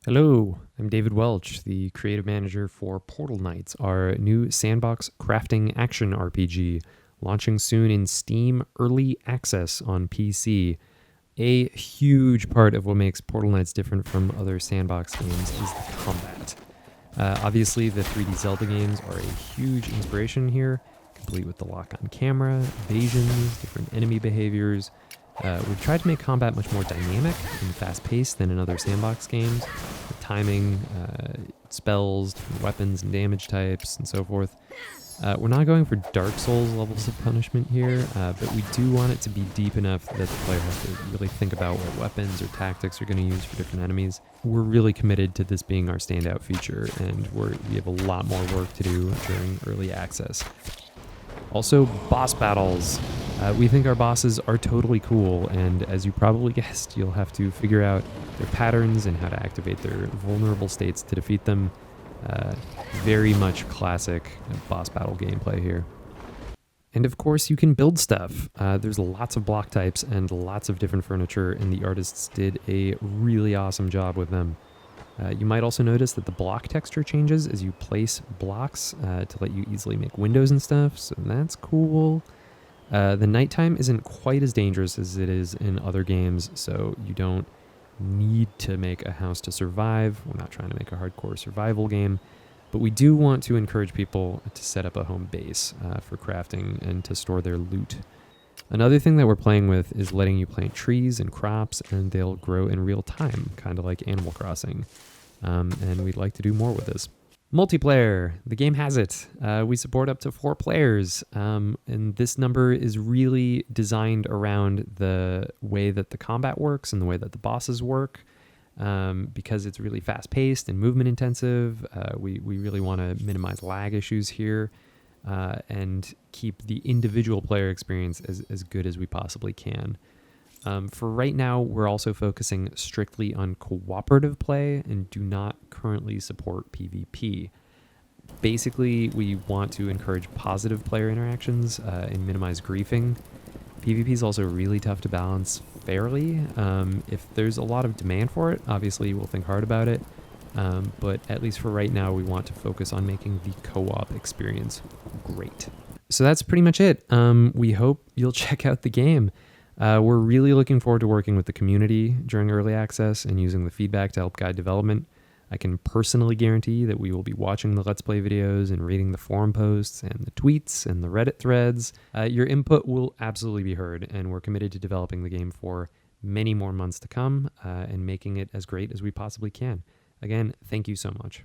Hello, I'm David Welch, the creative manager for Portal Knights, our new sandbox crafting action RPG, launching soon in Steam Early Access on PC. A huge part of what makes Portal Knights different from other sandbox games is the combat. Obviously, the 3D Zelda games are a huge inspiration here, complete with the lock-on camera, evasions, different enemy behaviors. We've tried to make combat much more dynamic and fast-paced than in other sandbox games, with timing, spells, weapons, and damage types, and so forth. We're not going for Dark Souls levels of punishment here, but we do want it to be deep enough that the player has to really think about what weapons or tactics you're going to use for different enemies. We're really committed to this being our standout feature, and we have a lot more work to do during early access. Also, boss battles. We think our bosses are totally cool, and as you probably guessed, you'll have to figure out their patterns and how to activate their vulnerable states to defeat them. Very much classic boss battle gameplay here. And of course, you can build stuff. There's lots of block types and lots of different furniture, and the artists did a really awesome job with them. You might also notice that the block texture changes as you place blocks to let you easily make windows and stuff, so that's cool. The nighttime isn't quite as dangerous as it is in other games, so you don't need to make a house to survive. We're not trying to make a hardcore survival game, but we do want to encourage people to set up a home base for crafting and to store their loot. Another thing that we're playing with is letting you plant trees and crops, and they'll grow in real time, kind of like Animal Crossing. And we'd like to do more with this. Multiplayer. The game has it. We support up to 4 players, and this number is really designed around the way that the combat works and the way that the bosses work. Because it's really fast-paced and movement-intensive, we really want to minimize lag issues here. And keep the individual player experience as good as we possibly can. For right now, we're also focusing strictly on cooperative play and do not currently support PvP. Basically, we want to encourage positive player interactions and minimize griefing. PvP is also really tough to balance fairly. If there's a lot of demand for it, obviously we'll think hard about it. But at least for right now, we want to focus on making the co-op experience great. So that's pretty much it. We hope you'll check out the game. We're really looking forward to working with the community during early access and using the feedback to help guide development. I can personally guarantee that we will be watching the Let's Play videos and reading the forum posts and the tweets and the Reddit threads. Your input will absolutely be heard, and we're committed to developing the game for many more months to come and making it as great as we possibly can. Again, thank you so much.